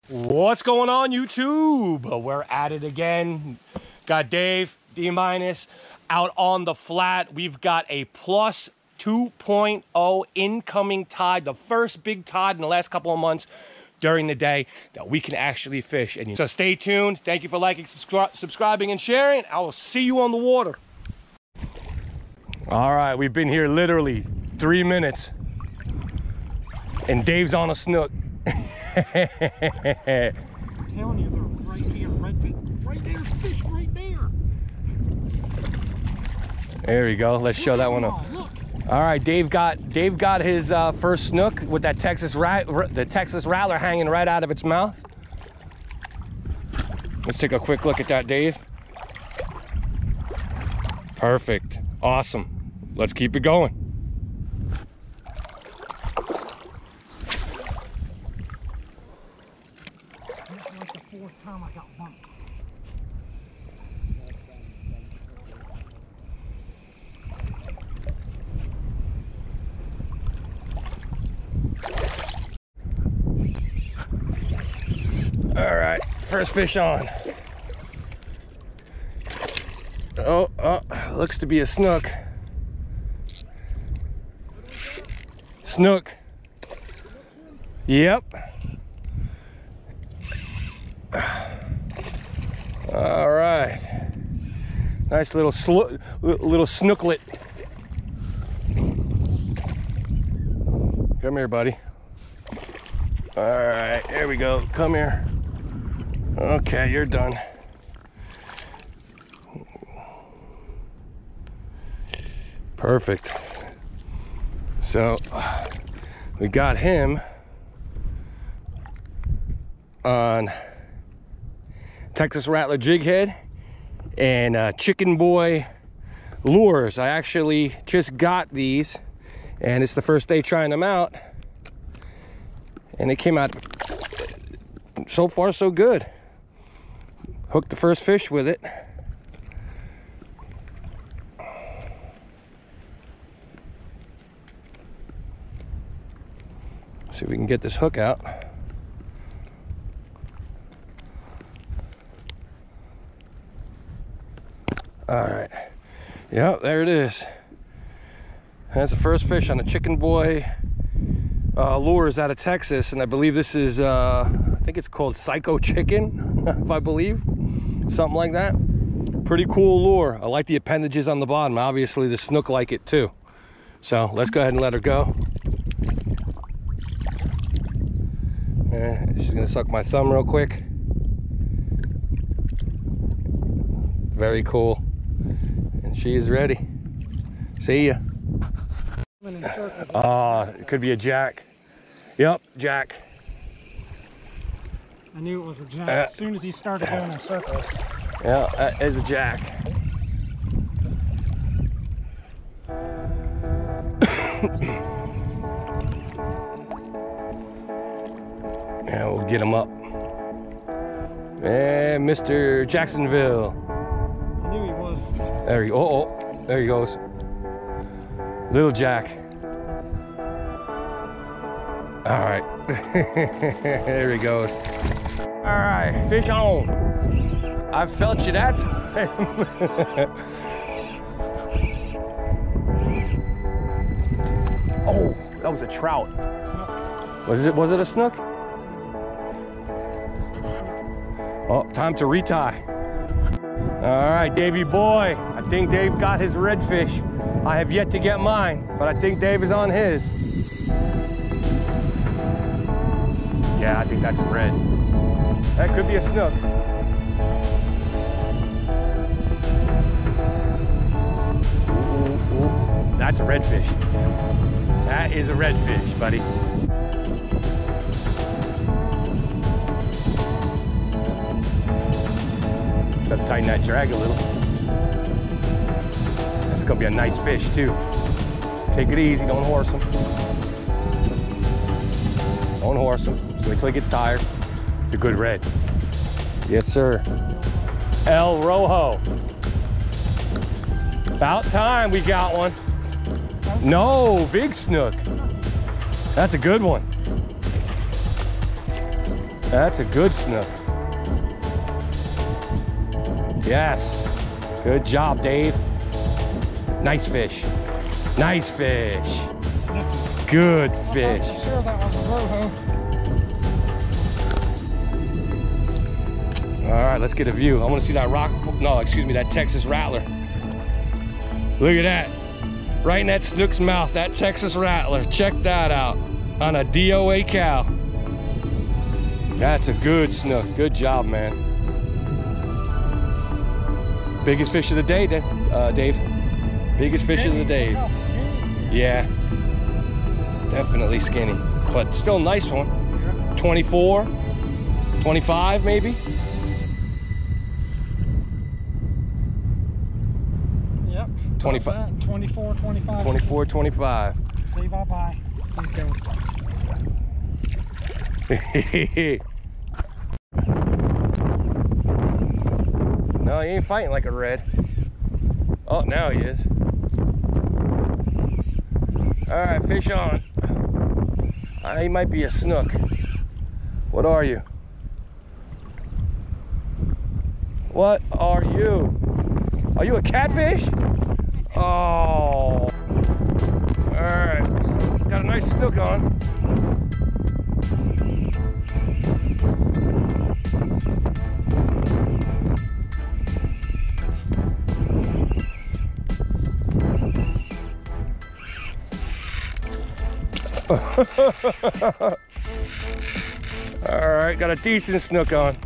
What's going on, YouTube? We're at it again. Got Dave, D-, out on the flat. We've got a plus 2.0 incoming tide, the first big tide in the last couple of months during the day that we can actually fish. And so stay tuned. Thank you for liking, subscribing, and sharing. I will see you on the water. All right, we've been here literally 3 minutes, and Dave's on a snook. I'm telling you, they're right here, right there's fish right there. There we go. Let's show that one up. All right, Dave got his first snook with that Texas Rattler hanging right out of its mouth. Let's take a quick look at that, Dave. Perfect. Awesome. Let's keep it going. Time I got bumped. All right, first fish on. Oh, looks to be a snook. Snook. Yep. All right, nice little snooklet. Come here, buddy. All right, there we go. Come here. Okay, you're done. Perfect. So we got him on Texas Rattler jig head and Chicken Boy lures. I actually just got these, and it's the first day trying them out, and they came out so far so good. Hooked the first fish with it. See if we can get this hook out. All right, yep, there it is. That's the first fish on the Chicken Boy lures out of Texas, and I believe this is, I think it's called Psycho Chicken, if I believe, something like that. Pretty cool lure. I like the appendages on the bottom. Obviously, the snook like it too. So let's go ahead and let her go. She's gonna suck my thumb real quick. Very cool. And she is ready. See ya. It could be a jack. Yep, jack. I knew it was a jack as soon as he started going in circles. Yeah, that is a jack. Yeah, we'll get him up. And Mr. Jacksonville. I knew he was. There he goes. Oh, there he goes. Little Jack. All right. There he goes. All right, fish on. I felt you that time. Oh, that was a trout. Was it a snook? Oh, time to retie. All right, Davey boy. I think Dave got his redfish. I have yet to get mine, but I think Dave is on his. Yeah, I think that's a red. That could be a snook. Ooh, that's a redfish. That is a redfish, buddy. Gotta tighten that drag a little. That's gonna be a nice fish too. Take it easy, don't horse him. Don't horse him. Just wait till he gets tired. It's a good red. Yes, sir. El Rojo. About time we got one. No, big snook. That's a good one. That's a good snook. Yes. Good job, Dave. Nice fish. Nice fish. Good fish. I'm sure that was a roho. All right, let's get a view. I want to see that that Texas rattler. Look at that. Right in that snook's mouth, that Texas rattler. Check that out on a DOA cow. That's a good snook. Good job, man. Biggest fish of the day, Dave. Biggest fish of the day. Yeah. Definitely skinny, but still a nice one. 24, 25 maybe. Yep. 25. 24, 25. 24, 25. Say bye-bye. No, he ain't fighting like a red. Oh, now he is. All right, fish on. He might be a snook. What are you? What are you? Are you a catfish? Oh. All right, so it's got a nice snook on. All right, got a decent snook on.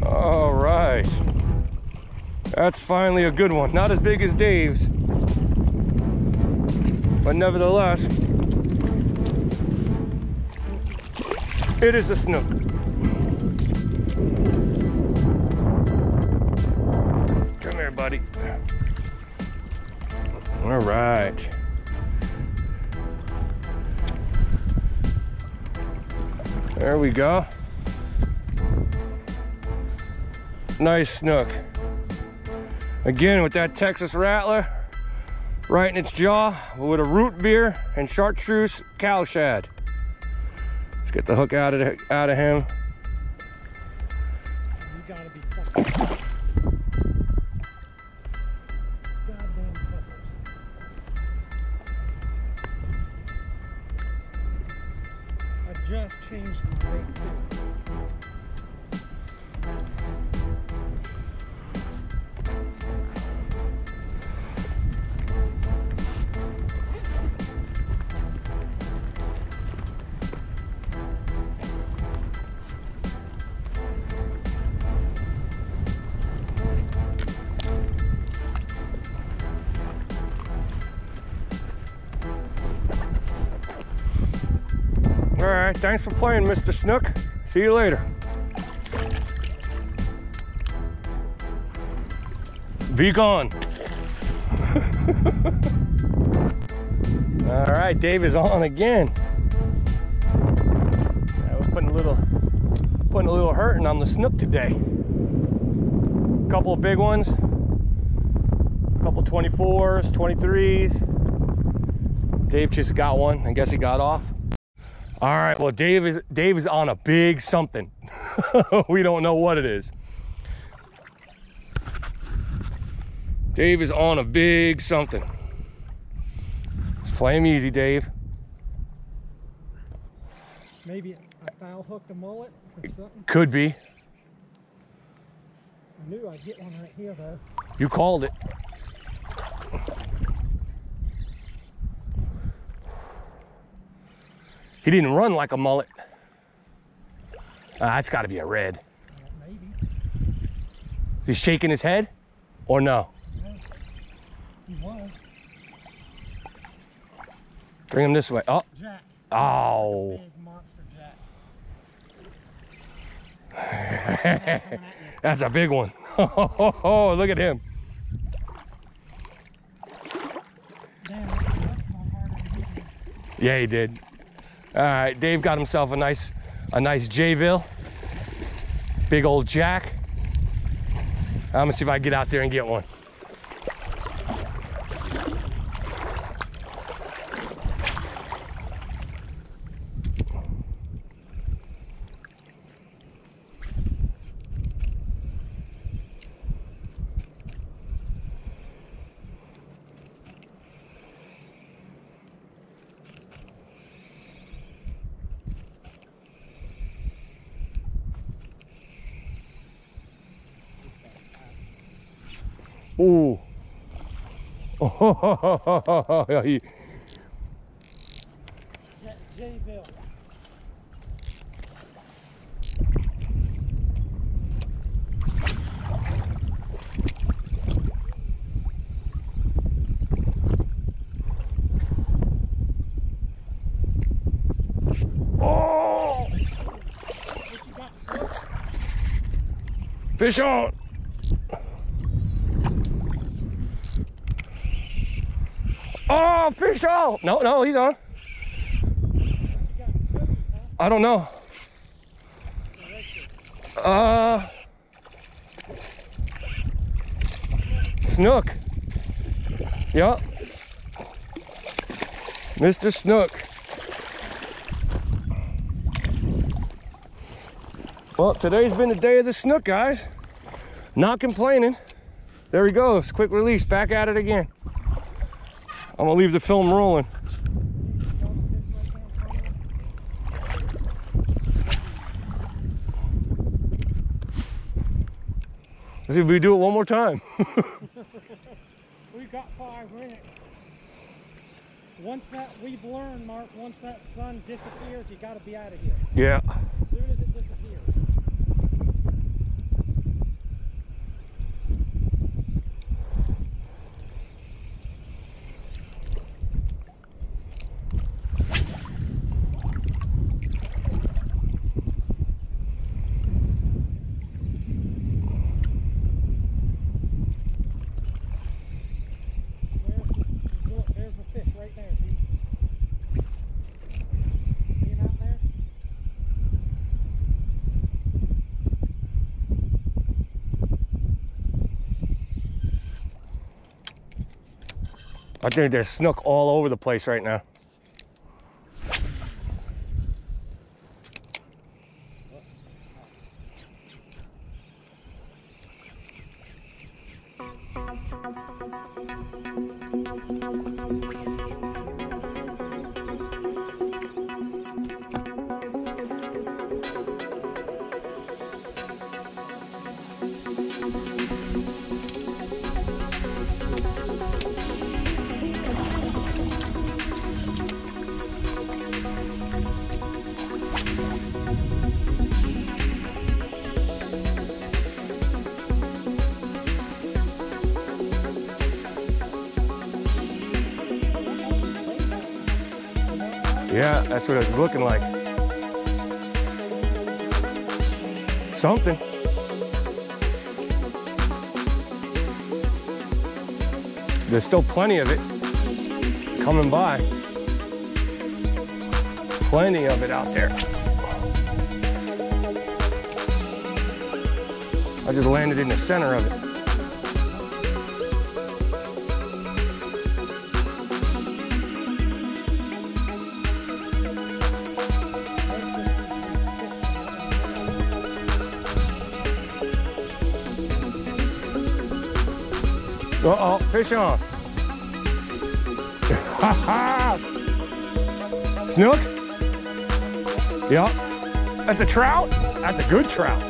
All right, that's finally a good one. Not as big as Dave's, but nevertheless, it is a snook. Buddy. All right. There we go. Nice snook. Again with that Texas rattler right in its jaw with a root beer and chartreuse cow shad. Let's get the hook out of him. You gotta be fucking. Just changed my rate too. All right, thanks for playing, Mr. Snook. See you later. Be gone. All right, Dave is on again. I was putting a little hurting on the snook today. A couple of big ones, a couple 24s, 23s. Dave just got one. I guess he got off. All right, well, Dave is on a big something. We don't know what it is. Dave is on a big something. Just play him easy, Dave. Maybe I foul hooked a mullet or something. Could be. I knew I'd get one right here though. You called it. He didn't run like a mullet. It's got to be a red. Maybe. Is he shaking his head or no? No. He was. Bring him this way. Oh. Jack. Oh. Big monster jack. That's a big one. Oh, look at him. Damn, that's more harder than he did. Yeah, he did. All right, Dave got himself a nice J-Ville. Big old jack. I'm gonna see if I can get out there and get one. Ooh. Oh, yeah, J-Bill. oh! Fish on! Oh, fish on! No, no, he's on. I don't know. Snook. Yup. Mr. Snook. Well, today's been the day of the Snook, guys. Not complaining. There he goes. Quick release. Back at it again. I'm gonna leave the film rolling. Let's see if we do it one more time. We've got 5 minutes. Once that, we've learned, Mark, once that sun disappears, you got to be out of here. Yeah. As soon as it disappears. There's the fish right there, Pete. See him out there? I think there's Snook all over the place right now. Yeah, that's what it's looking like. Something. There's still plenty of it coming by. Plenty of it out there. I just landed in the center of it. Uh-oh, fish on. Snook? Yep. That's a trout? That's a good trout.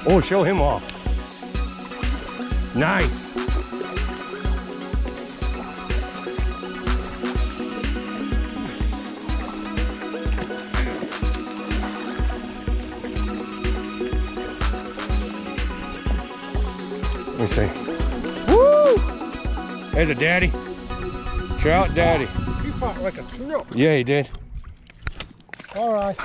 Oh, show him off. Nice. Let me see. Woo! There's a daddy. Trout daddy. He fought like a snook. Yeah, he did. All right.